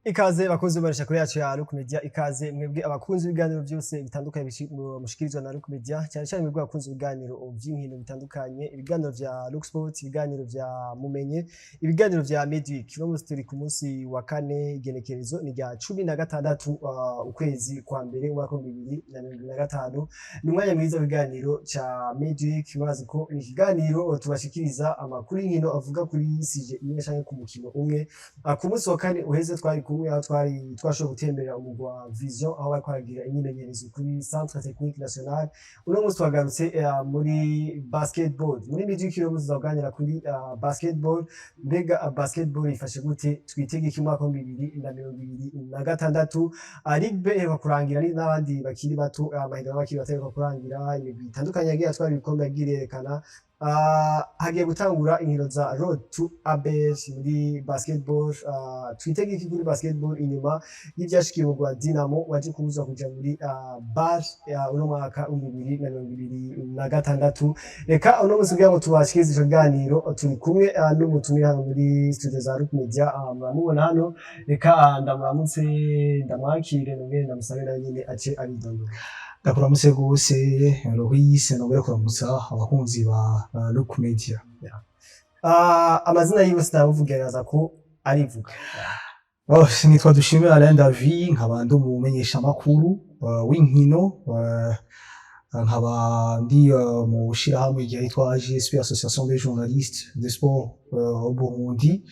Ikaze bakunzi barisha kuri yacu ya Look Media, ikaze mwebwe abakunzi b'ibiganiro byose bitandukanye mushikirizwa na Look Media, cyane cyane mwebwe abakunzi b'ibiganiro by'inkino bitandukanye, ibiganiro vya Look Sport, ibiganiro vya Mumenye, ibiganiro vya Midweek. No musi turi ku munsi wa kane, igenekerezo ni rya 16 ukwezi kwa mbere umwaka wa 2025. Ni umwanya mwiza w'ibiganiro ca Midweek, bazi ko ni ikiganiro tubashikiriza amakuru y'inkino avuga kuri sije imwe canke ku mukino umwe. Ku munsi wa kane uheze twari kumwe aho twashoboye gutembera umugwi wa Vision, aho bari kwaragira imyimenyerezo kuri Centre Technique National. Uno munsi twagarutse muri basketball. Muri Midweek yo tuzaganira kuri basketball. Mbega basketball ifashe gute? Twitege iki mwaka wa 2026. Ligue iheruka kurangira n'abandi bakiri bato, amahiganwa bakiri bato aheruka kurangira, imigwi itandukanye yagiye atwara ibikombe yagiye yerekana. Hagiye gutangura inkino za Road to ABS muri basketball. Twitege iki kuri basketball inyuma y'ivyashikiye mu rwa Dinamo waje kubuza kuja muri bar uno mwaka wa 2026. Reka uno munsi kugira ngo tubashikirize ico ganiro turi kumwe n'umutumire hano muri studio za Look Media. Muramubona hano, reka ndamuramutse ndamwakire nongere ndamusabira nyine ace abidondora. Ndakuramutse gose Lois, nongere kuramutsa abakunzi ba Look Media. Amazina yiwe sinavugereza ko arivuga. Nitwa Dushimira Alain David, nkaba ndi umumenyesha makuru w'inkino, nkaba ndi mu shirahamwe ryitwa AGSP, Association des journalistes de sport au Burundi.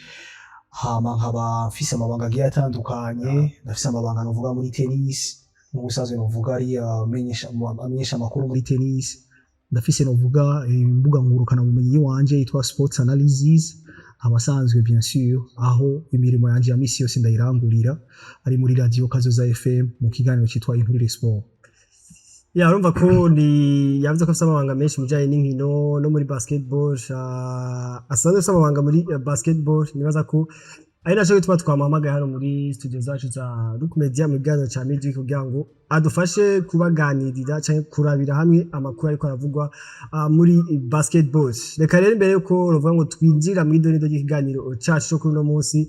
Hama nkaba mfise amabanga agiye atandukanye, ndafise amabanga novuga muri tennis, umusaza novuga ari amenyesha amakuru muri tennis. Ndafise novuga imbuga ngurukana bumenyi wanje yitwa Sports Analysis, abasanzwe bien sûr aho imirimo yanje ya misi yose ndayirangurira ari muri radio Kazoza FM mu kiganiro cyitwa Inturire Sport. Urumva ko ni yavuze ko afite amabanga menshi mujanye n'inkino no muri basketball. Asanzwe afite amabanga muri basketball. Nibaza ko ari naco gituma twamuhamagaye hano muri studio zacu za Look Media mu biganiro ca Midweek kugira ngo adufashe kubaganirira canke kurabira hamwe amakuru ariko aravugwa muri basketball. Reka rero imbere yuko ruvuga ngo twinjira mu idonido ry'ikiganiro cacu cyo kuri uno munsi,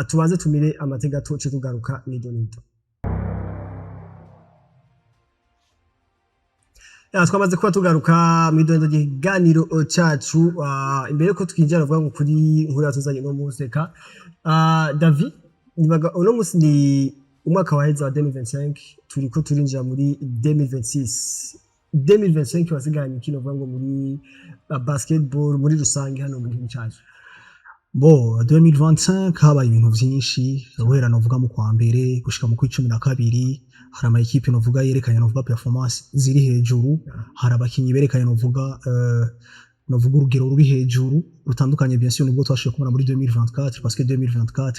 tubanze tumire amatega tuce tugaruka mu idonido. Twamaze kuba tugaruka mu idonido ry'ikiganiro cacu. Imbere yuko twinjira ruvuga ngo kuri inkuru yatuzanye no munsi, reka David, nibaga uno munsi ni umwaka waheze wa 2025, turiko turinjira muri 2026. 2025 wasiganye kino vuga ngo muri basketball muri rusange hano mu gihugu cyacu. 2025 habaye ibintu vyinshi, guhera novuga mu kwa mbere gushika mu kwicumi na kabiri. Hari ama equipe novuga yerekanye novuga performance ziri hejuru, hari abakinyi berekanye novuga urugero ruri hejuru rutandukanye. Bien sûr nubwo twashoboye kubona muri 2024, parce que 2024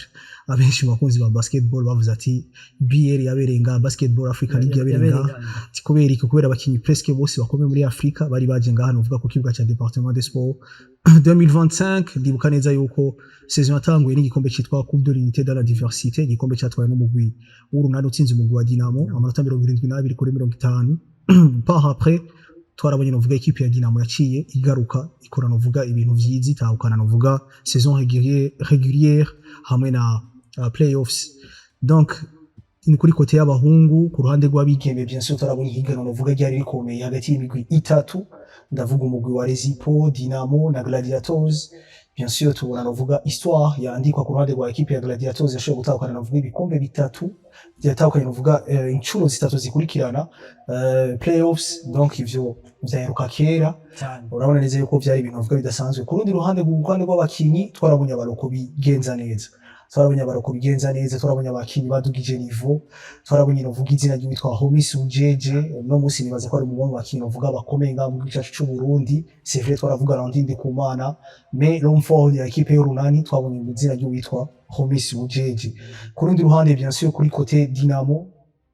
abenshi mu bakunzi ba basketball bavuze ati BL yaberenga, Basketball Africa League yaberenga. Kubera abakinyi presque bose bakomeye muri Afrika bari baje ngaha novuga ku kibuga cya Departement des Sports. 2025 ndibuka neza yuko saison yatanguye n'igikombe cyitwa Coupe de l'Unité dans la Diversité, igikombe cyatwaye n'umugwi w'urunani utsinze umugwi wa Dinamo amanota 72 kuri 50. Par après twarabonye novuga equipe ya Dinamo yaciye igaruka ikora novuga ibintu vyizi, itahukana novuga saison régulière hamwe na playoffs. Donc ni kuri kote y'abahungu. Ku ruhande rw'abigeme bien sûr twarabonye higano novuga ryari rikomeye hagati y'imigwi itatu, ndavuga umugwi wa Rezipo, Dinamo na Gladiators. Bien sûr tubona novuga histoire yandikwa ku ruhande rwa equipe ya Gladiators yashoboye gutahukana novuga ibikombe bitatu, yatahukanye novuga inshuro zitatu zikurikirana playoffs. Donc ivyo vyaheruka kera, urabona neza yuko vyari ibintu novuga bidasanzwe. Ku rundi ruhande rw'abakinyi twarabonye abaroko bigenza neza, twarabonye abakinyi badugije niveau, twarabonye novuga izina ry'uwitwa Homis Ujeje. No musi nibaza ko ari mu bakinyi novuga bakomeye nga mu gice cy'u Burundi. C'est vrai twaravuga Landinde Kumana, mais l'homme fort ya equipe y'urunani twabonye mu izina ry'uwitwa Homis Ujeje. Ku rundi ruhande bien sûr kuri côté Dinamo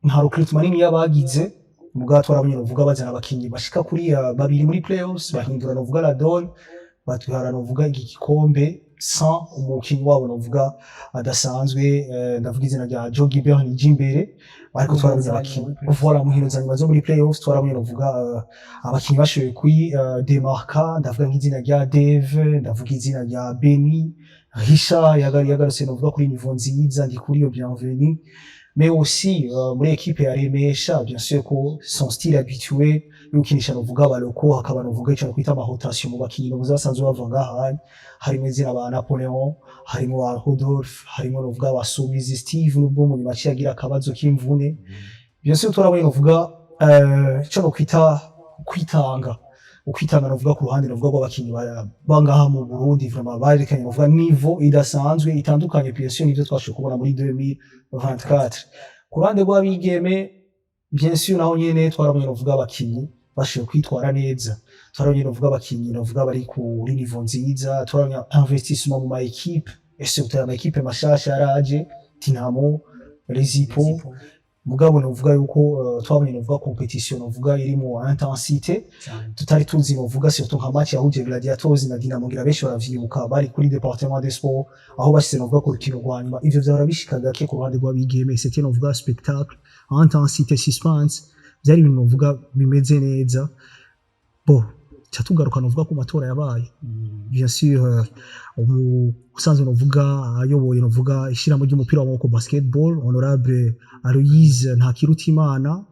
nta recruitment nini yabagize, muga twarabonye novuga bazana abakinyi bashika kuri babiri muri playoffs, bahindura novuga la donne, batwara novuga igikombe sans umukinyi wabo novuga adasanzwe. Ndavuga izina rya Joe Gilbert Nijimbere, ariko twarabonye abakinyi kuvura muhino zanyuma zo muri playoffs. Twarabonye novuga abakinyi bashoboye kuri demarka, ndavuga nk'izina rya Dave, ndavuga izina rya Beni, Richard yagarutse novuga kuri niveau nziza ndi kuri yo bienvenue, mais aussi muri équipe ya Remesha bien sûr ko son style habitué yukinisha novuga abaloko hakaba novuga ico kwita ama rotation mu bakinyi novuga basanzwe bava ngaha, harimo izina ba Napoleon, harimo ba Rodolphe, harimo novuga ba Subizi Steve n'ubwo mu nyuma yagira akabazo k'imvune. Bien sûr turabona novuga ico kwita kwitanga novuga ku ruhande novuga rw'abakinyi bangaha mu Burundi vraiment barekanye novuga niveau idasanzwe itandukanye bien sûr nivyo twashoboye kubona muri 2024. Ku ruhande rw'abigeme bien sûr naho nyene twarabonye novuga abakinyi bashoboye kwitwara neza, twarabonye novuga abakinyi novuga bari kuri niveau nziza, twarabonye investissement mu ma équipe et surtout ama équipe mashasha yaraje Dinamo, Rezipo. Mugabo novuga yuko twabonye novuga competition novuga irimo intensité tutari tuzi novuga surtout nka match yahuje Gladiators na Dinamo ngira benshi baravyibuka bari kuri département des sports aho bashyize novuga ku rukino rwa nyuma, ivyo vyara bishikaga ke ku ruhande rw'abigeme c'était novuga spectacle intensité suspense byari ibintu novuga bimeze neza. Bo cyatugaruka novuga ku matora yabaye bien sûr usanzwe novuga ayoboye novuga ishiramo ry'umupira w'amaboko basketball honorable Aloise Ntakirutimana,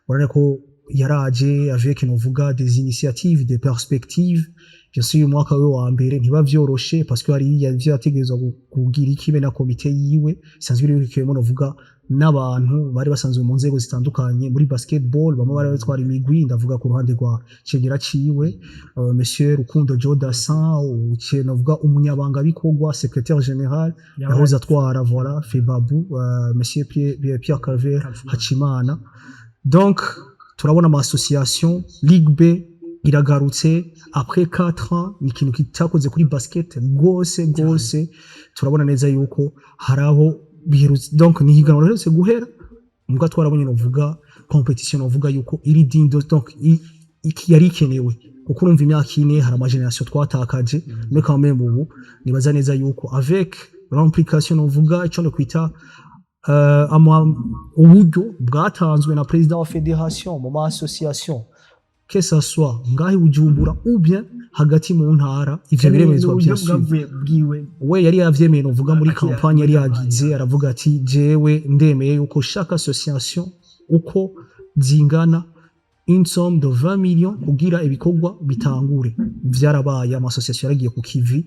urane ko yaraje avec novuga des initiatives des perspectives. Bien sûr umwaka we wa mbere ntiba vyoroshe parce que hari yategerezwa kugira ikibe na komite yiwe sanzwe rikiyemo novuga n'abantu bari basanzwe mu nzego zitandukanye muri basketball, bamwe bari batwara imigwi ndavuga ku ruhande rwa Cegera ciwe monsieur Rukundo Jodassin uke novuga umunyabanga bikorwa secrétaire général yahoze atwara voilà Febabu monsieur Pierre Calvert Hachimana. Donc turabona ama association Ligue B iragarutse après 4 ans, ni ikintu kitakoze kuri basket gose turabona neza yuko haraho bihirutse. Donc ni higanwa rero guhera mbwa twarabonye novuga competition novuga yuko iri dindo, donc iki yari kenewe kuko urumva imyaka ine hari ama generation twatakaje, mais quand même ubu nibaza neza yuko avec l'implication novuga ico no kwita uburyo bwatanzwe na president wa fédération mu ma association que ça soit ngahi Bujumbura ou bien hagati mu ntara, ivyo biremezwa byose we yari yavyemeye novuga muri campagne yari yagize aravuga ati jewe ndemeye yuko chaque association uko zingana une somme de 20 millions kugira ibikorwa bitangure. Vyarabaye ama association yaragiye ku kivi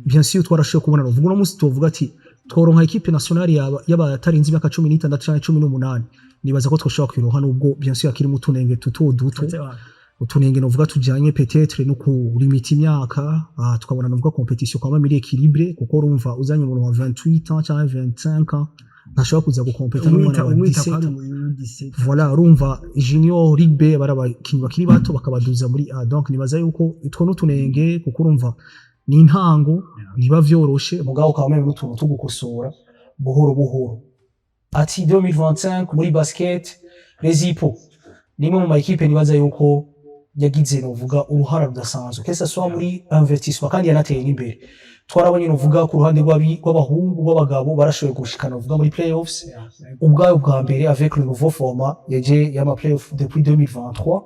bien sûr twarashoye kubona novuga no musi tuvuga ati tworonka equipe nationale y'abatarinzi imyaka 16 canke 18, nibaza ko twoshobora kwiroha nubwo bien sûr akiri mutunenge duto utunenge novuga tujanye peut-être no ku limite imyaka tukabona novuga competition kwa miri équilibré kuko urumva uzanye umuntu wa 28 ans cyangwa 25 ans ntashobora kuza gukompeta n'umwana wa 17. Voilà urumva junior Ligue B barabakinyi bakiri bato bakabaduza muri A. Donc nibaza yuko itwo n'utunenge kuko urumva ni intango niba vyoroshe mugabo kwa meme n'utuntu tugukosora buhoro. Ati 2025 muri basket Rezipo nimwe mu makipe nibaza yuko yagize novuga uruhara rudasanzwe kesa swa muri investissement kandi yanateye imbere. Twarabonye novuga ku ruhande rw'abahungu rw'abagabo barashoboye gushikana novuga muri playoffs ubwayo bwa mbere avec le nouveau format yaje y'ama playoffs depuis 2023.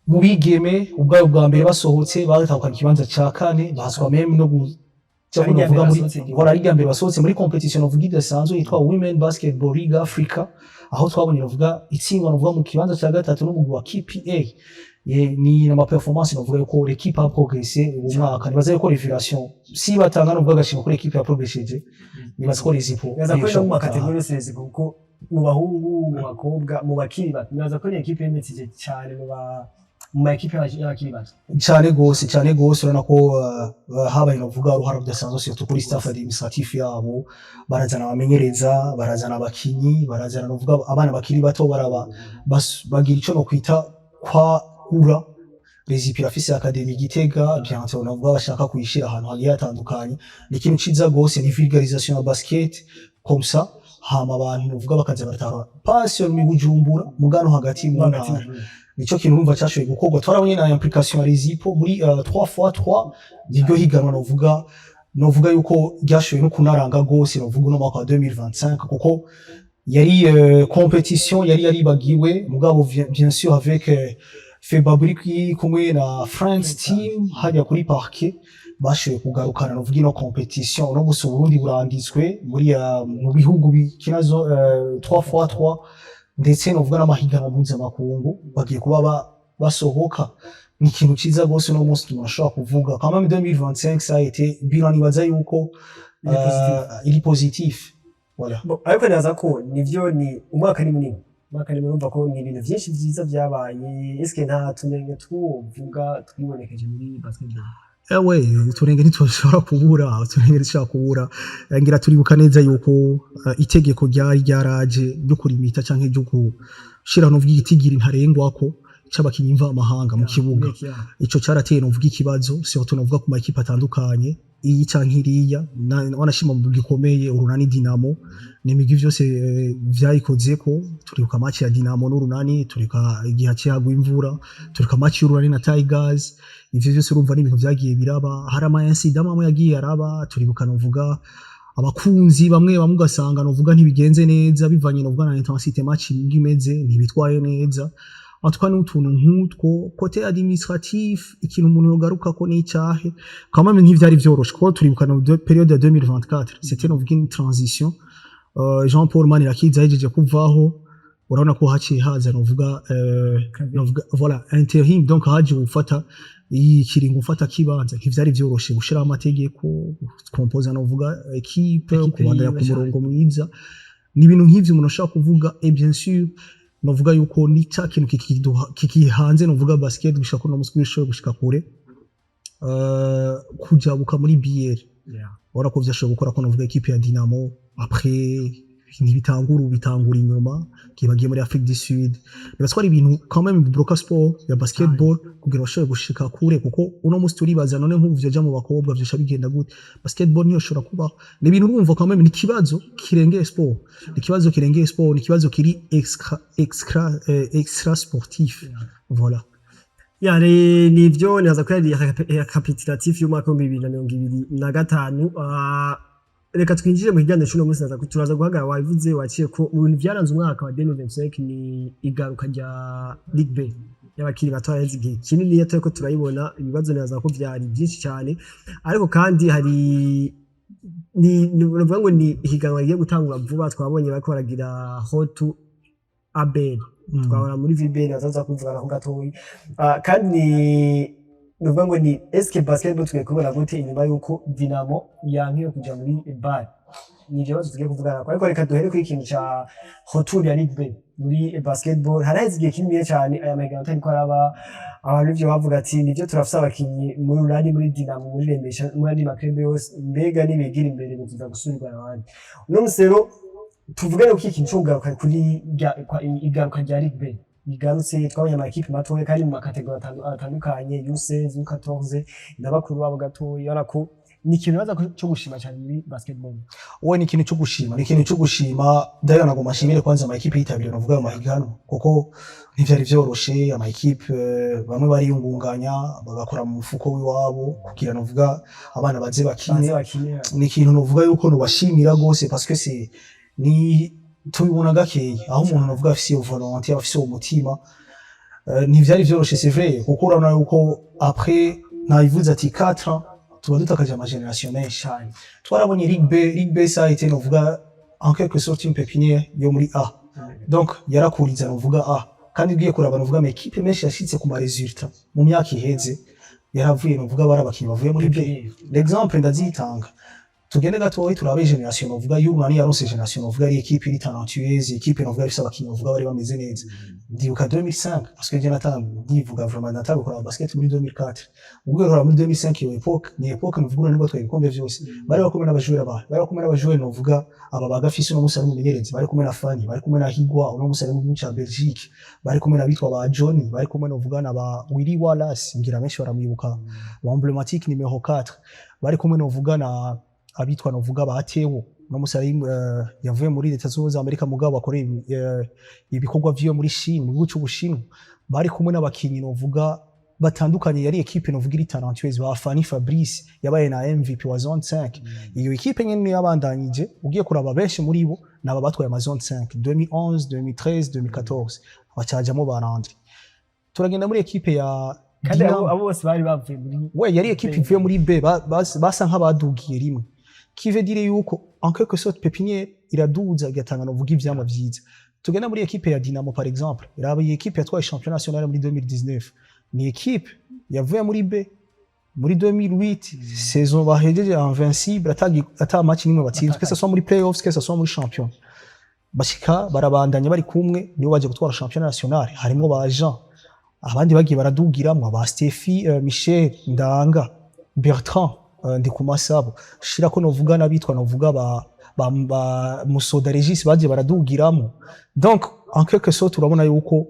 Mu bigeme ubwayo bwa mbere basohotse bagatahukana ikibanza ca kane baswa meme no novuga muri voilà Ligue mbere basohotse muri competition novuga idasanzwe yitwa Women Basketball League Africa, aho twabonye novuga itsindwa novuga mu kibanza cya gatatu n'umugwi wa KPA. Ni na performance novuga yuko l'équipe a progressé ubu mwaka, nibaza yuko révélation si batanga novuga gashimo kuri l'équipe ya progresseje nibaza ko Rezipo yaza ko mu kategori yose kuko mu bahungu mu bakobwa mu bakiri bato nibaza ko l'équipe yemetije cyane mu equipe y'abakiri bato cyane gose urana ko habaye novuga uruhara rudasanzwe surtout kuri staff administratif yabo, barazana abamenyereza, barazana abakinyi, barazana novuga abana bakiri bato bagira ico no kwita kwa ura Rezipo irafise academy Gitega bientôt novuga bashaka kuyishira ahantu hagiye hatandukanye. Ni ikintu ciza gose ni vulgarisation ya basket comme ça, hama abantu novuga bakaza baratara passion mu Bujumbura mugano hagati mu ntara. Nico kintu urumva cyashoboye gukorwa. Twarabonye na implication ya Rezipo muri 3x3 niryo higanwa novuga yuko ryashoboye no kunaranga gose novuga no mwaka wa 2025 kuko yari competition yari bagiwe mugabo bien sûr avec Febabriki kumwe na France team hajya kuri parquet bashoboye kugarukana novuga ino competition no gusa Burundi buranditswe muri mu bihugu bikinazo 3x3 ndetse novuga n'amahiganwa mpuzamakungu bagiye kuba basohoka ni ikintu ciza gose no munsi tunashobora kuvuga quand même 2025 ça a été bilan nibaza yuko il est positif voilà ariko naza ko nivyo ni umwaka ni munini umwaka ni murumva ko ni ibintu vyinshi vyiza vyabaye eske nta tunenge tuvuga twibonekeje muri basketball ewe uturenge ntitwoshobora kubura uturenge ntishobora kubura ngira turibuka neza yuko itegeko ryaraje ryo kurimita canke ryo gushira no vy'igitigira ntarengwako c'abakinyi mva amahanga mu kibuga ico carateye no vuga ikibazo surtout no vuga ku makipe atandukanye iyi canke iriya wanashima mu gikomeye urunani Dinamo n'imigi vyose vyayikozeko turibuka match ya Dinamo n'urunani turika igihe cyagwa imvura turika match y'urunani na Tigers ivyo vyose urumva n'ibintu vyagiye biraba hari ama incident amwe yagiye araba turibuka no vuga abakunzi bamwe ugasanga no vuga ntibigenze neza bivanye no vuga na intensité match imeze ntibitwaye neza atwa n'utuntu nk'utwo côté administratif ikintu umuntu yogaruka ko n'icyahe quand même ntivyari vyoroshe ko turibuka no période ya 2024 c'était no vuga une transition Jean Paul Manirakiza yajeje kuvaho urabona ko haciye haza no vuga voilà intérim donc haje ufata ikiringo ufata kibanza ntivyari vyoroshe gushira amategeko composer no vuga equipe kubandanya ku murongo mwiza ni ibintu nk'ivyo umuntu ashaka kuvuga et bien sûr novuga yuko ni cya kintu kikihanze novuga basket gushaka no muswi show gushika kure kujabuka muri BL ora ko vyashoboye gukora ko novuga equipe ya Dinamo après bitangura inyuma kibagiye muri Afrique du Sud nibaswara ibintu quand même broka sport ya basketball kugira bashobore gushika kure kuko uno musi turibaza none nk'ubu vyaja mu bakobwa vyasha bigenda gute basketball niyo shora kuba ni ibintu urumva quand même ni kibazo kirengeye sport ni kibazo kirengeye sport ni kibazo kiri extra sportif voilà yare nivyo naza ko yari recapitulatif y'umwaka wa 2025 reka twinjire mu kijyanye cy'uno munsi naza turaza guhagarara wabivuze waciye ko mu bintu byaranze umwaka wa 2025 ni igaruka rya Ligue B y'abakiri bato yareze igihe kinini yatoye ko turayibona ibibazo naza ko byari byinshi cyane ariko kandi hari ni uvuga ngo ni higanwa rigiye gutangura vuba twabonye bariko baragira Hot to Abel twabona muri VBN azaza kuvuga ko gatoyi kandi nuvuga ngo ni eske basketball tugiye kubona gute inyuma yuko Dinamo yankiye kuja muri BAL ni je tugiye kuvugana ariko reka duhere ku ikintu ca Hotur ya Ligue B muri basketball haraheze igihe kinini cyane aya magana ariko araba abantu byo bavuga ati nivyo turafisa abakinyi muri urani muri Dinamo muri Remesha muri andi makrebe yose mbega nibigira imbere biza gusubirwa abandi uno musero tuvugane ku ikintu cyo kugaruka kuri igaruka rya Ligue B bigarutse twabonye amakipe matoye kandi mu makategori atandukanye U16 U14 n'abakuru babo gatoye arako ni ikintu baza cyo gushima cyane muri basketball wowe ni ikintu cyo gushima dayo nago mashimire kwanza amakipe yitabiriye novuga amahiganwa kuko ntivyari vyoroshe amakipe bamwe bari yungunganya bagakora mu mufuko w'iwabo kugira novuga abana baze bakine ni ikintu novuga yuko nubashimira gose parce que c'est ni tubibona gakeye aho umuntu novuga afise volonté afise umutima ntivyari vyoroshe c'est vrai kuko urabona yuko après nabivuze ati 4 ans tuba dutakaje ama generation menshi twarabonye Ligue B ça a été novuga en quelque sorte une pépinière yo muri A donc yarakuriza novuga A kandi ugiye kuraba novuga ama équipe menshi yashitse ku ma résultats mu myaka iheze yaravuye novuga barabakinyi bavuye muri B l'exemple ndazitanga tugende gatoyi turabe generation novuga y'urunani yaronse generation novuga ari equipe iri talentueuse equipe novuga ifise abakinyi novuga bari bameze neza ndibuka 2005 parce que je natanga ndivuga vraiment natanga gukora basket muri 2004 ubwo rero muri 2005 iyo ni epoque novuga nibwo twayikombe vyose bari bakomera n'abajura bari bakomera n'abajura novuga aba bagafise no musari mu menyerezi bari kumwe na Fani bari kumwe na Higwa no musari mu cha Belgique bari kumwe na bitwa ba Johnny bari kumwe novuga na ba Willy Wallace ngira menshi baramwibuka ba emblématique numéro 4 bari kumwe novuga na abitwa novuga batewo no musari yavuye muri leta z'Ubumwe Amerika mugabo bakoreye ibikorwa vyo muri Chine mu gihugu cy'Ubushinwa bari kumwe n'abakinyi novuga batandukanye yari equipe novuga iri talentueuse ba Fanny Fabrice yabaye na MVP wa zone 5 iyo equipe nyene yabandanyije ugiye kuraba benshi muri bo naba batwaye ama zone 5 2011 2013 2014 bacajamo barandri turagenda muri equipe kandi abo bose bari bavuye muri ouais yari equipe ivuye muri B basa nk'abadugiye rimwe qui veut dire yuko en quelque sorte Pépinière iraduza igatanga novuga ivyama vyiza tugenda muri equipe ya Dinamo par exemple iraba equipe yatwaye championnat national muri 2019 ni equipe yavuye muri B muri 2008 saison bahejeje invincible ata match nimwe batsinze que ça soit muri playoffs que ça soit muri champion bashika barabandanya bari kumwe nibo baje gutwara championnat national harimo ba Jean abandi bagiye baradugiramwe ba Steffi Michel Ndanga Bertrand Ndikumasabo shira ko novuga nabitwa novuga ba Musoda Regis bagiye baradugiramo donc en quelque sorte urabona yuko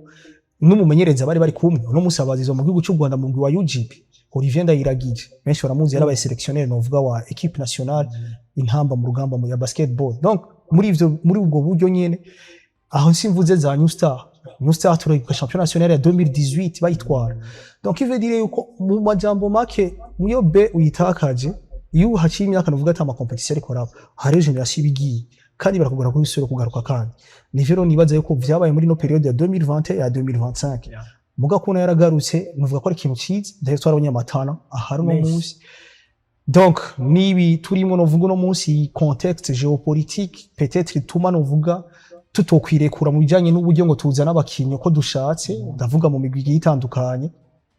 n'umumenyereza bari kumwe no musabazizo mu gihugu cy'u Rwanda mu wa UGB Olivier Ndayiragije benshi baramuzi yarabaye sélectionnaire novuga wa équipe nationale intamba mu rugamba mu ya basketball donc muri ubwo buryo nyene aho nsimvuze za New Star tureka championnat national ya 2018 bayitwara donc il veut dire yuko mu majambo make muyo B uyitakaje iyo haciye imyaka novuga ata ma competition ariko rabo hari generation bigiye kandi barakugura ko bisoro kugaruka kandi nivero nibaza yuko vyabaye muri no periode ya 2020 ya 2025 muga kuna yaragarutse nuvuga ko ari ikintu cyiza ndaye twarabonye amatana ahari no munsi donc nibi turimo novuga no munsi contexte géopolitique peut-être ituma novuga tutokwirekura mu bijanye n'uburyo ngo tuzana abakinyo ko dushatse ndavuga mu migwi itandukanye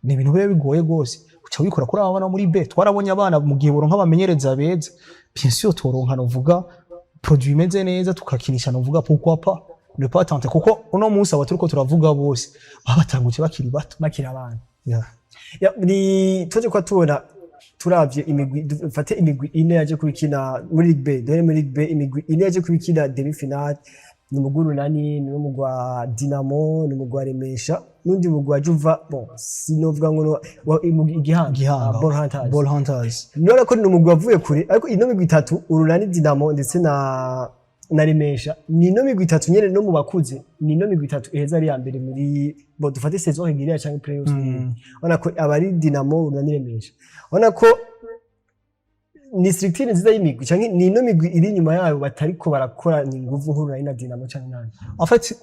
ni ibintu bigoye gose uca wikora kuri abana muri B twarabonye abana mu gihe boronka abamenyereza beza bien sûr toronka novuga produit meze neza tukakinisha novuga pourquoi pas ne pas tenter kuko uno munsi abaturuko turavuga bose babatanguje bakiri bato bakiri abana ni tuje kwa tubona turavye imigwi dufate imigwi ine yaje kubikina muri Ligue B dore muri Ligue B imigwi ine yaje kubikina demi final ni muguru nani ni mugwa Dinamo ni mugwa Remesha nundi mugwa Juva bon sinovuga ngo igihanga Ball Hunters nora ko ni mugwa avuye kure ariko ino migwi itatu urunani Dinamo ndetse na Remesha ni ino migwi itatu nyene no mu bakuze ni ino migwi itatu iheza ari ya mbere muri bo dufate saison régulière cyangwa playoffs ona ko abari Dinamo urunani Remesha ona ko ni structure nziza y'imigwi cyangwa ni ino migwi iri nyuma yayo batariko barakora ni nguvu nkuru na Dinamo cyangwa nani en fait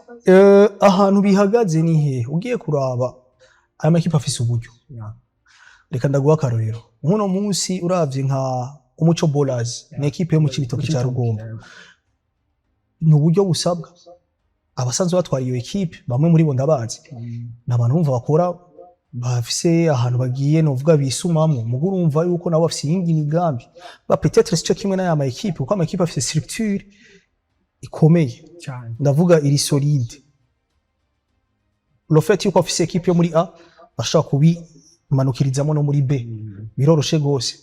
ahantu bihagaze ni he ugiye kuraba aya makipe afise uburyo reka ndaguha karorero nkuno munsi uravye nka Umuco Bowlers ni equipe yo mu Cibitoke cya Rugombo ni uburyo busabwa abasanzwe batwara iyo equipe bamwe muri bo ndabazi nabantu bumva bakora bafise ahantu bagiye novuga bisumamwe muguru umva yuko nabo bafise yindi migambi ba peut-être cyo kimwe na ama equipe kuko ama equipe afise structure ikomeye cyane ndavuga iri solide le fait yuko afise equipe yo muri A bashaka kubimanukirizamo no muri B biroroshe gose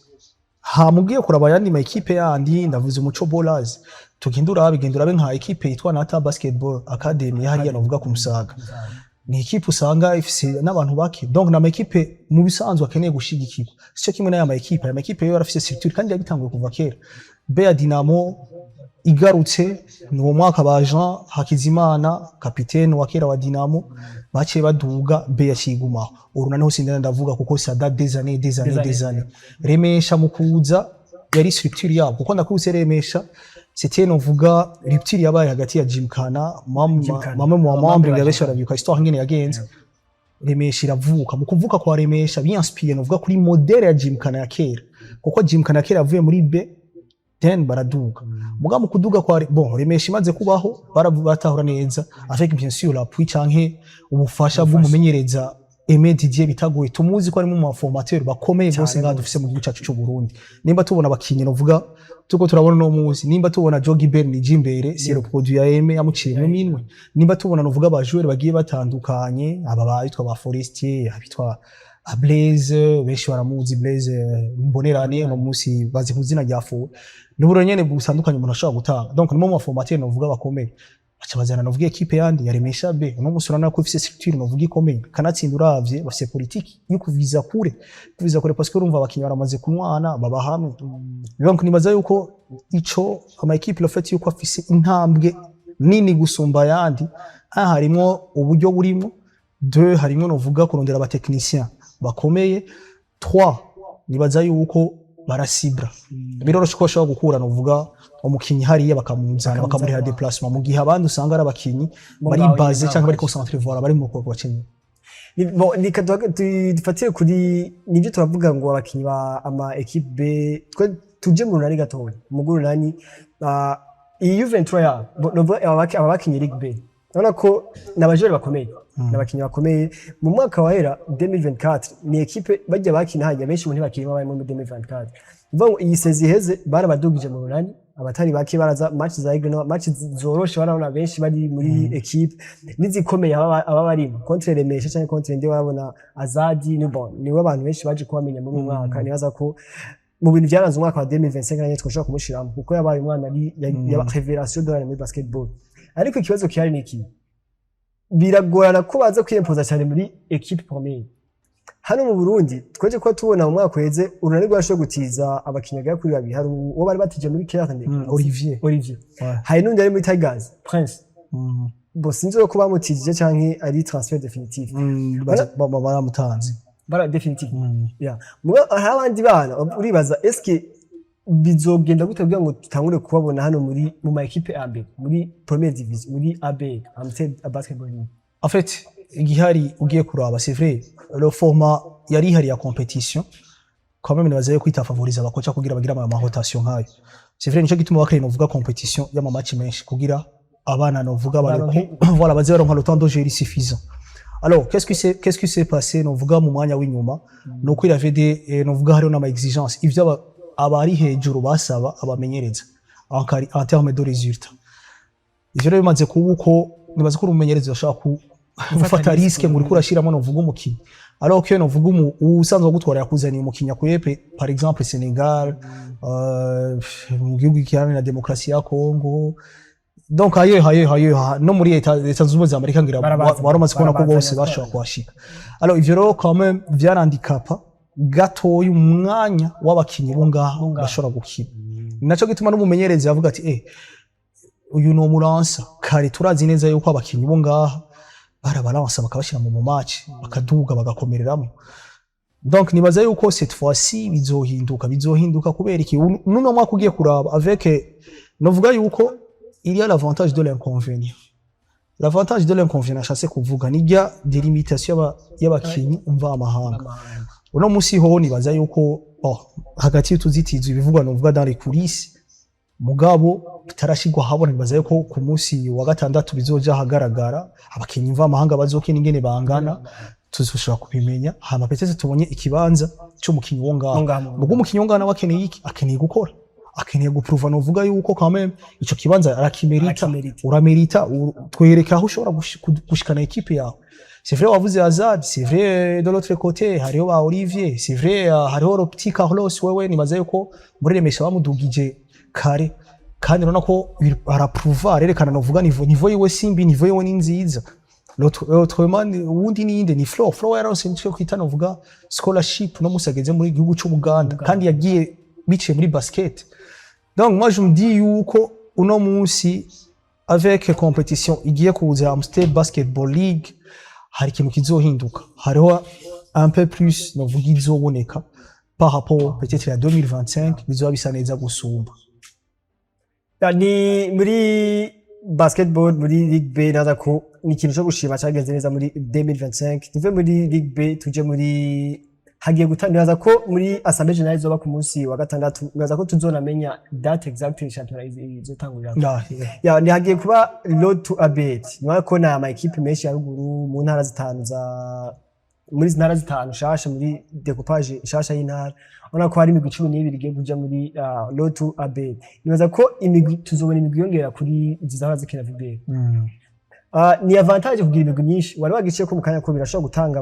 ha mugiye kuraba yandi ma equipe yandi ndavuze Umuco Bowlers tugendura abigendura nka equipe yitwa Nata Basketball Academy hariya novuga ku Musaga ni equipe usanga ifise n'abantu bake donc na ma equipe mu bisanzwe akeneye gushigikirwa cyo kimwe n'aya ma equipe yo yarafise structure kandi yabitanguye kuva kera B ya Dinamo igarutse ni uwo mwaka ba Jean Hakizimana kapitene wa kera wa Dinamo baciye baduga B yashigumaho urunani hose ndavuga kuko ça date des années Remesha mukuza yari structure yabo kuko ndakubise Remesha c'était novuga rupture yabaye hagati ya Jimkana mama mu membre yabesha ravyuka histoire ngene yagenze Remesha iravuka mu kuvuka kwa Remesha biinspire novuga kuri modele ya Jimkana ya kera kuko Jimkana kera avuye muri B then baraduga muga mu kuduga kwa bon Remesha imaze kubaho baratahura neza avec bien sûr l'appui canke ubufasha bw'umumenyereza Aimé Didier bitagoye tumuzi ko ari mu formateur bakomeye bose nga dufise mu gihugu cyacu cy'u Burundi nimba tubona abakinyi novuga tuko turabona no muzi nimba tubona Jogi Berni Jimbere c'est le produit ya Aimé yamuciye mu minwe nimba tubona novuga abajoueur bagiye batandukanye aba bayitwa ba Forestier abitwa Blaise benshi baramuzi Blaise Mbonerane no musi bazi kuzina rya Fo n'uburo nyene busandukanye umuntu ashobora gutanga donc nimo mu formateur novuga bakomeye acha bazana novuga equipe yandi ya Remesha B no musurana ko ifise structure novuga ikomeye kanatsinda uravye bafise politique yo kuviza kure parce que urumva abakinyi baramaze kunwana baba hamwe donc nibaza yuko ico ama equipe le fait yuko afise intambwe nini gusumba yandi harimo uburyo burimo 2 harimo novuga kurondera aba technicien bakomeye 3 nibaza yuko barasibra biroroshe ko bashobora gukura novuga umukinyi hariya bakamuzana bakamuriha déplacement mu gihe abandi usanga ari abakinyi bari base cyangwa bari concentré voir bari mu koko bakinyi dufatire kuri nibyo turavuga ngo abakinyi ba ama equipe B twe tuje mu runani gatoya umuguru nani iyi Juventus ya aba bakinyi Ligue B urabona ko n'abajere bakomeye n'abakinyi bakomeye mu mwaka wahera 2024 ni equipe bajya bakina hajya benshi mu ntibakirimo bari mu 2024 uvuga iyi sezi heze barabadugije mu runani abatari bake baraza match za Ligue no match zoroshe barabona benshi bari muri equipe nizikomeye aba bari contre Remesha cyangwa contre ndi barabona Azadi niwe abantu benshi baje kubamenya muri mwaka nibaza ko mu bintu byaranze umwaka wa 2025 nanye twoshaka kumushiramo kuko yabaye umwana ari ya révélation de la muri basketball ariko ikibazo kihari ni iki biragorana ko baza kwiyempoza cyane muri equipe première hano mu Burundi twaje ko tubona mu mwaka weze urunani rwasho gutiza abakinyaga kuri babiri hari uwo bari batije muri Claire Olivier hari n'undi ari muri Tigers Prince bo sinzi ko bamutije canke ari transfer définitif baramutanze bara définitif muga abandi bana uribaza eske bizogenda gute kugira ngo tutangure kubabona hano muri mu ma equipe A B muri première division muri AB amted basketball en fait igihari ugiye kuraba c'est vrai le format yari hari ya compétition quand même nibazaye kwita favoriser abakoca kugira bagira ama rotation nkayo c'est vrai nico gituma bakari novuga compétition ya ma match menshi kugira abana novuga bariko voilà baze baronka le temps de gérer suffisant. Alors qu'est-ce qui s'est passé novuga mu mwanya w'inyuma nuko il avait des novuga hari na ma exigence ivyo abari hejuru basaba abamenyereza en termes de résultats ivyo rero bimaze kubuko nibaze ko umumenyereza ashaka gufata risque ngo uriko urashiramo novuga umukino alors que novuga usanzwe gutwara yakuzaniye umukinya kuyepe par exemple Sénégal mu gihugu cyane na démocratie ya Congo donc ayo no muri Leta Zunze Ubumwe za Amerika ngira baromaze kubona ko bose bashobora kuhashika alors ivyo rero quand même vyarandikapa gatoya umwanya w'abakinyi bo ngaho bashobora gukina naco gituma n'umumenyereza yavuga ati uyu no muransa kare turazi neza yuko abakinyi bo ngaho barabalansa bakabashira mu match bakaduga bagakomereramo donc nibaza yuko cette fois-ci bizohinduka kubera iki nuno mwaka ugiye kuraba avec novuga yuko il y a l'avantage de l'inconvénient. L'avantage de l'inconvénient c'est kuvuga nijya des limitations y'abakinyi umva amahanga uno musi ho nibaza yuko hagati y'utuzitizo bivugwa novuga dans les coulisses mugabo bitarashigwa habona nibaza yuko ku musi wa gatandatu bizoja hagaragara abakinyi mva amahanga bazokina ingene bangana tuzoshobora kubimenya hama peteze tubonye ikibanza cyo mukinyi wo ngaho mugo umukinyi wo ngaho wakeneye iki akeneye gukora akeneye gupruva novuga yuko quand même ico kibanza arakimerita uramerita twereka aho ushobora gushikana equipe yawe. C'est vrai wavuze Azad, c'est vrai de l'autre côté hariho ba Olivier, c'est vrai hariho le petit Carlos wewe nibaza yuko muri Remesha bamudugije kare kandi urabona ko arapruva arerekana novuga niveau yiwe simbi niveau yiwe ni nziza. L'autre man wundi ni inde ni Flo yaronse nicyo kwita novuga scholarship no musageze muri gihugu cy'u Buganda kandi yagiye bice muri basket. Donc moi je me dis yuko uno munsi avec compétition igiye kuza Amstel Basketball League hari ikintu kizohinduka hariho un peu plus novuga izoboneka par rapport peut-être à 2025 bizoba bisa neza gusumba. Ni muri basketball muri Ligue B naza ko ni ikintu cyo gushima cyagenze neza muri 2025 tuve muri Ligue B tuje muri hagiye gutangaza ko muri Assemblée Générale zoba ku munsi wa gatandatu ngaza ko tuzonamenya date exact championnat izotangurira ni hagiye kuba road to abet niba ko na ama equipe menshi ya ruguru mu ntara zitanu za muri ntara zitanu shasha muri decoupage shasha y'intara ona ko hari imigwi 12 igiye kuja muri road to abet nibaza ko imigwi tuzobona imigwi yongera kuri zizaba zikina VB ni avantage kugira imigwi myinshi wari wagiye ko mu kanya ko birashobora gutanga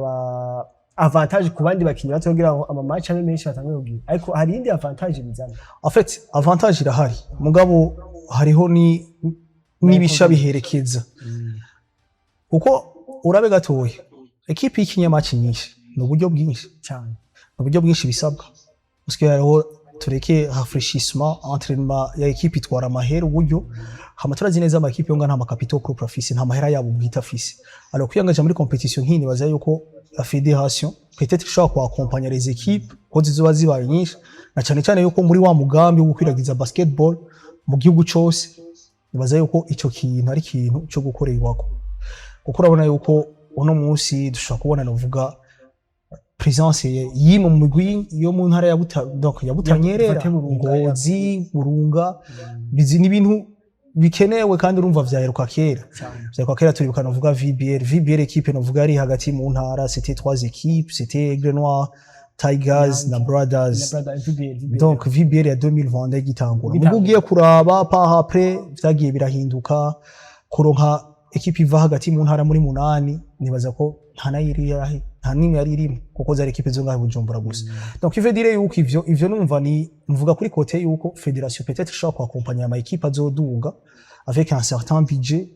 avantage ku bandi bakinyi batogira ngo ama match abe menshi batangiye kugira ariko hari indi avantage bizana en fait avantage irahari mugabo hariho nibisha biherekeza kuko urabe gatoye equipe y'ikinya match nyinshi no buryo bwinshi cyane no buryo bwinshi bisabwa parce que hariho tureke rafraîchissement entraînement ya equipe itwara amahera uburyo hamaturazi neza ama equipe yonga nta capital pro profit nta mahera yabo bwita fisi alors kwiyangaje muri competition nkini baza yuko la fédération peut-être ishobora kwa accompagner les équipes ko zizoba zibaye nyinshi na cyane cyane yuko muri wa mugambi wo kwiragiza basketball mu gihugu cyose nibaza yuko ico kintu ari kintu cyo gukorerwako kuko urabona yuko uno munsi dushobora kubona novuga presence yi mu migwi yo mu ntara ya Butanyerera Ngozi Burunga bizi n'ibintu bikenewe kandi urumva vyaheruka kera turibuka novuga VBL equipe novuga ari hagati mu ntara c'était 3 équipes c'était Aigle Noir Tigers na Brothers donc VBL ya 2020 gitangura mugo ugiye kuraba pa après vyagiye birahinduka kuronka equipe iva hagati mu ntara muri 8 nibaza ko nta nimwe yari irimo kuko zari equipe zo ngaho Bujumbura gusa donc il veut dire yuko ivyo numva ni mvuga kuri côté yuko fédération peut-être ishobora accompagner ama équipe azoduga avec un certain budget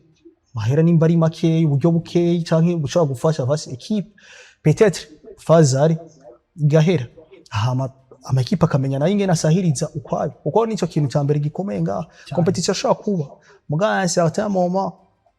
mahera nimba ari make uburyo bukeyi canke bushobora gufasha vasi équipe peut-être fazari gahera ama equipe akamenya nayo ingene asahiriza ukwayo kuko nico kintu ca mbere gikomeye nga competition ashobora kuba muga un certain moment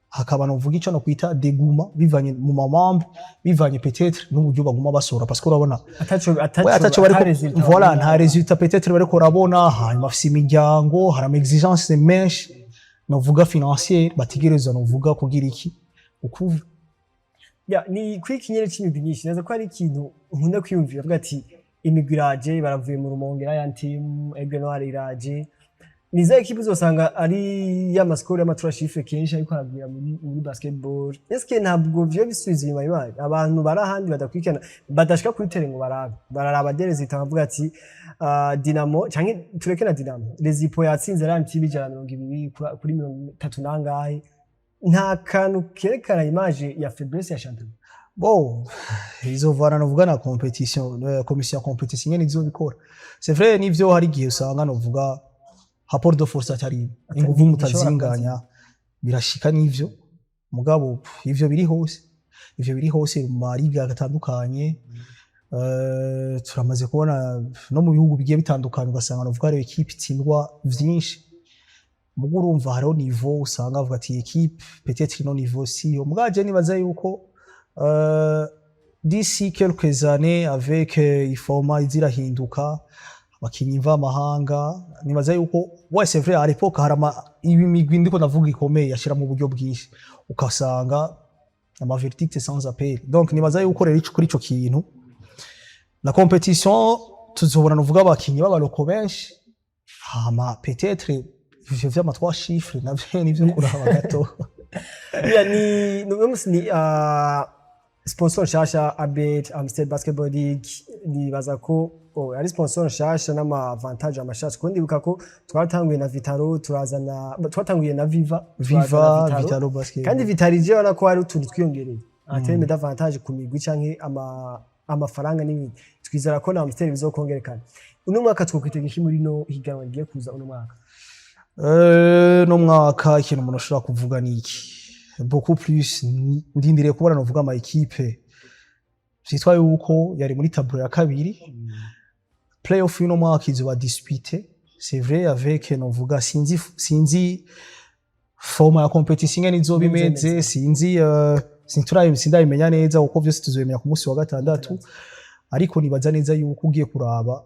hakaba novuga ico no kwita deguma bivanye mu mamambe bivanye peut-être n'uburyo baguma basora parce que urabona ataco bariko voilà nta résultat peut-être bariko urabona hanyuma afise imiryango hari ama exigence menshi novuga financier bategereza novuga kugira iki ukuva ni kwikinyere c'imigwi nyinshi naza ko ari ikintu nkunda kwiyumvira avuga ati imigwi iraje baravuye mu Rumonge ya team Aigle Noir iraje niza equipe uzosanga ari ya mascore y'amatura chiffre kenshi ariko arabwira muri basketball eske ntabwo vyo bisubiza inyuma ibaye abantu barahandi badakwikana badashika kuri terrain ngo bararaba derezi itavuga ati Dinamo canke tureke na Dinamo Rezipo yatsinze ran TV 120 kuri 30 nangahe nta kantu kerekana image ya faiblesse ya champion bon izovana novuga na competition commission competition nyene izobikora c'est vrai nivyo hari gihe usanga novuga rapport de force atari inguvu mutazinganya birashika nivyo mugabo ivyo biri hose mu mariga gatandukanye turamaze kubona no mu bihugu bigiye bitandukanye ugasanga novuga ari equipe itsindwa vyinshi mugo urumva hariho niveau usanga avuga ati equipe peut-être no niveau si mugaje nibaza yuko d'ici quelques années avec ifoma izirahinduka bakinyi mva mahanga nibaza yuko c'est vrai à l'époque harama ibimigwi ndiko navuga ikomeye yashira mu buryo bwinshi ukasanga ama verdict sans appel donc nibaza yuko rero kuri ico kintu la compétition tuzobona novuga abakinyi b'abaloko benshi hama peut-être ivyo vyama 3 chiffres navyo nivyo kuraba gato ni sponsor shasha Abet Amstel Basketball League nibaza ko ari sponsor shasha n'ama avantage amashasha kundi buka ko twatanguye na Vitaro twatanguye na Viva Vitaro Basket kandi Vitaro je wana ko ari utuntu twiyongereye ateme d'avantage ku migwi canke amafaranga n'ibindi twizera ko na Amstel bizokongerekana uno mwaka twokwitegeka muri no higanwa rigiye kuza uno mwaka no mwaka ikintu umuntu ashobora kuvuga niki beaucoup plus ndindiriye kubona novuga ama equipe zitwaye uko yari muri tableau ya kabiri playoff y'uno mwaka izoba disputée c'est vrai avec novuga sinzi forma ya competition ngene izoba imeze sinzi sindayimenya neza uko vyose tuzobimenya ku munsi wa gatandatu ariko nibaza neza yuko ugiye kuraba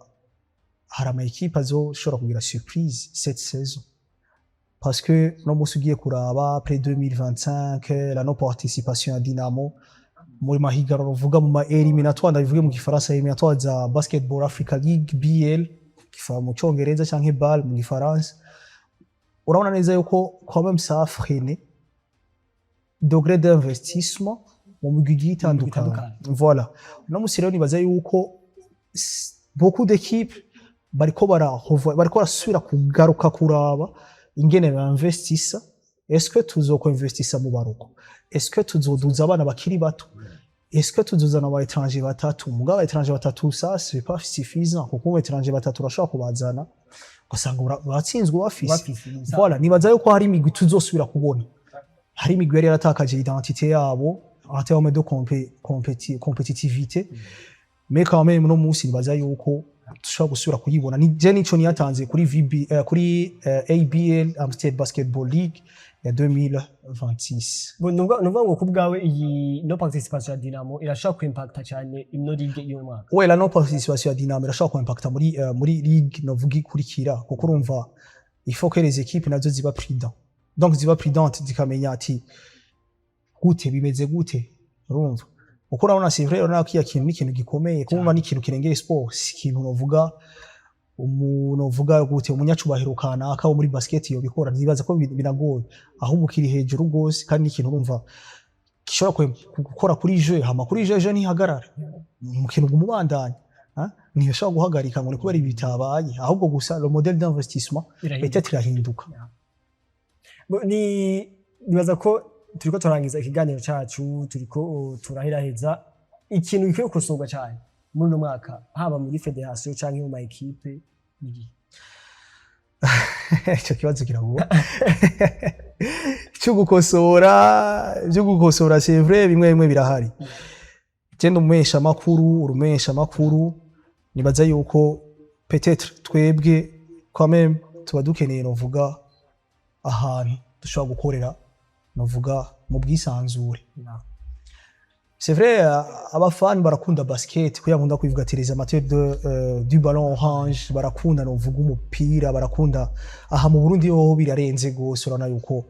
hari ama equipe azoshobora kugira surprise cette saison parce que no musi ugiye kuraba après 2025 la non participation à Dinamo muri mahiganwa uvuga mu ma eliminatoire ndabivuge mu gifaransa eliminatoire za Basketball Africa League BL kifa mu cyongereza canke BAL mu gifaransa urabona neza yuko quand même ça a freiné degré d'investissement mu mugigi itandukanye voilà no musi rero nibaza yuko beaucoup d'équipes bariko barasubira kugaruka kuraba ingene bainvestissa est-ce que tuzokwinvestissa mu baruko est-ce que tuzoduza abana bakiri bato est-ce que tuzozana aba étranger batatu mugaba étranger batatu ça c'est pas suffisant kuko étranger batatu urashobora kubazana ugasanga batsinzwe bafise voilà nibaza yuko hari imigwi tuzosubira kubona hari imigwi yari yaratakaje identité yabo en termes de compétitivité mais quand même no munsi nibaza yuko tushobora gusubira kuyibona ni je nico niyatanze kuri ABL Amstel Basketball League ya 2026 nuvuga ngo kubgawe iyi no participation ya Dinamo irashaka impacta cyane ino ligue iyo mwaka la no participation ya Dinamo irashaka impacta muri ligue novuga ikurikira kuko urumva il faut que les équipes nazo ziba prudent donc ziba prudente zikamenya ati gute bimeze gute urumva uko urabona c'est vrai urabona ko iya kintu n'ikintu gikomeye kumva n'ikintu kirengeye sport si ikintu novuga umuntu uvuga gute umunyacubahiro kanaka wo muri basket yo bikora nzibaza ko binagoye ahubwo kiri hejuru gose kandi n'ikintu urumva gishobora gukora kuri jeu hama kuri jeu ntihagarara mu kintu gumubandanya ntiyashobora guhagarika ngo ni kubera ibi bitabaye ahubwo gusa le modèle d'investissement peut-être irahinduka nibaza ko turiko turangiza ikiganiro cacu turiko turahiraheza ikintu gikwiye gukosorwa cyane muri uno mwaka haba muri federation canke mu ma equipe icyo kibazo kiragoye cyo gukosora c'est vrai bimwe birahari genda umesha makuru nibaza yuko peut-être twebwe quand même tuba dukeneye novuga ahantu dushobora gukorera novuga mu bwisanzure c'est vrai abafani barakunda basket kuya nkunda kuvuga ati les amateurs du ballon orange barakunda novuga umupira barakunda aha mu Burundi ho birarenze gose urana yuko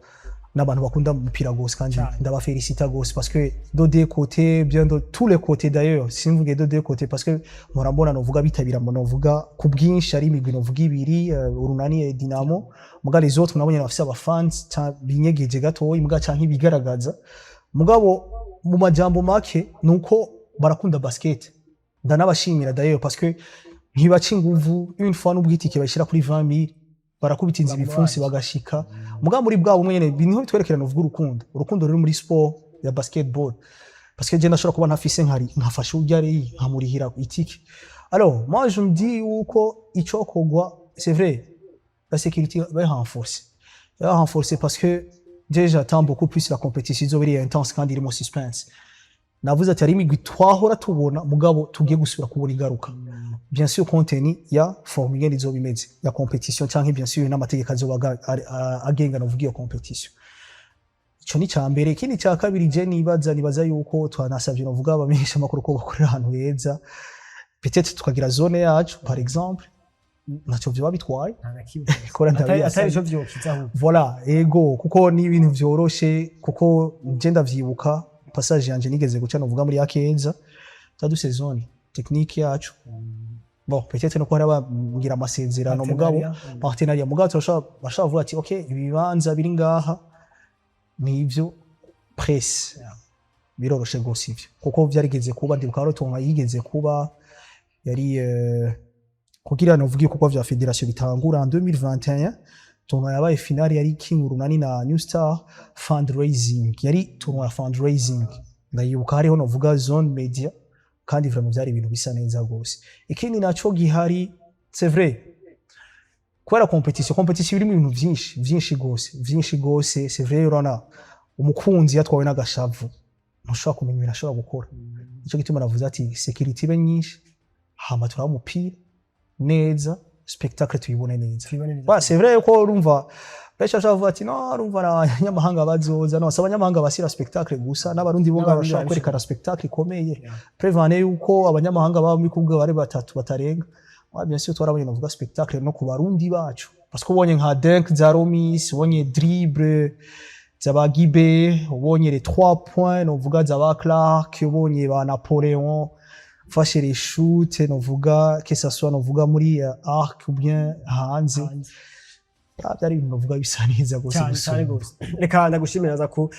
n'abantu bakunda umupira gose kandi ndaba féliciter gose parce que de deux côtés bien de tous les côtés d'ailleurs simvuge de deux côtés parce que murambona novuga bitabira novuga ku bwinshi ari imigwi novuga ibiri urunani Dinamo muga les autres nabonye bafise abafans binyegeje gatoyi muga canke ibigaragaza mugabo mu majambo make nuko barakunda basket ndanabashimira d'ailleurs parce que ntibaca inguvu une fois n'ubwitike bashira kuri 20000 barakubitinza ibifunsi bagashika muga muri bwabo mwene bintu bitwerekerana uvuga urukundo ruri muri sport ya basketball parce que je ndashobora kuba ntafise nkafasha ujyare nkamurihira itike alors moi je me dis uko icokogwa c'est vrai la sécurité va renforcer parce que déjà j'attends beaucoup plus la compétition izobiri intense kandi irimo suspense navuze ati ari imigwi twahora tubona mugabo tugiye gusubira kubura igaruka bien sûr contenu ya formule izobimeze ya compétition canke bien sûr n'amategeko azoba agenga novuga iyo compétition ico ni cyambere ikindi cya kabiri je nibaza yuko twanasavye novuga abamenyesha makuru ko bakorera ahantu heza peut-être tukagira zone yacu par exemple naco vyo babitwaye kora atari cyo vyokizaho voilà ego kuko ni ibintu vyoroshe kuko je ndavyibuka passage yanje nigeze guca novuga muri Akeza za du saison technique yacu bon peut-être no ko ngira amasezerano mugabo partenariat mugabo turashaka vuga ati OK ibibanza biri ngaha nivyo presse biroroshe gose ivyo kuko vyarigeze kuba ndibuka rotonga yigeze kuba yari kugira novuga kuko vya federation bitangura en 2021 tournoi yabaye finale yari King Urunani na New Star fundraising yari tournoi fundraising ndayibuka hariho novuga zone media kandi vraiment byari ibintu bisa neza gose ikindi naco gihari c'est vrai kwera competition irimo ibintu vyinshi gose c'est vrai urana umukunzi yatwawe n'agashavu ntushobora kumenya ibintu ashobora gukora ico gituma navuze ati sécurité be nyinshi hama turaba umupira neza spectacle tuyibone neza c'est vrai ko urumva besha shavuga ati no urumva abanyamahanga bazoza no abanyamahanga basira spectacle gusa n'abarundi bo ngabashaka kwerekana spectacle ikomeye prevane yuko abanyamahanga baba muri kubwa bari batatu batarenga bien sûr twarabonye novuga spectacle no ku barundi bacu parce que ubonye nka Dunk za Romis ubonye dribble zaba Gibe ubonye les 3 points novuga zaba Clark ubonye ba Napoléon fashe les shoots novuga que ça soit novuga muri arc ou bien hanze byari ibintu novuga bisa neza gose reka ndagushimira za ko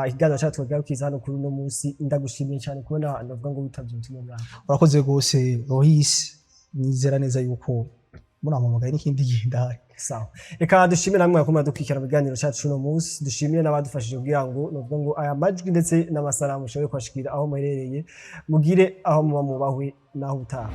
ikiganiro cyacu twagarukiza hano kuri uno munsi ndagushimiye cyane kubona ndavuga ngo bitavye ubutumwa bwawe urakoze gose Lois nizera neza yuko munampamagaye n'ikindi gihindahari sawa reka dushimire namwe yakomeza dukikira mu biganiro cyacu uno munsi dushimire n'abadufashije kugira ngo novuga ngo aya majwi ndetse n'amasalamu ushobore kwashikira aho muherereye mugire aho muba mubahwe naho utaha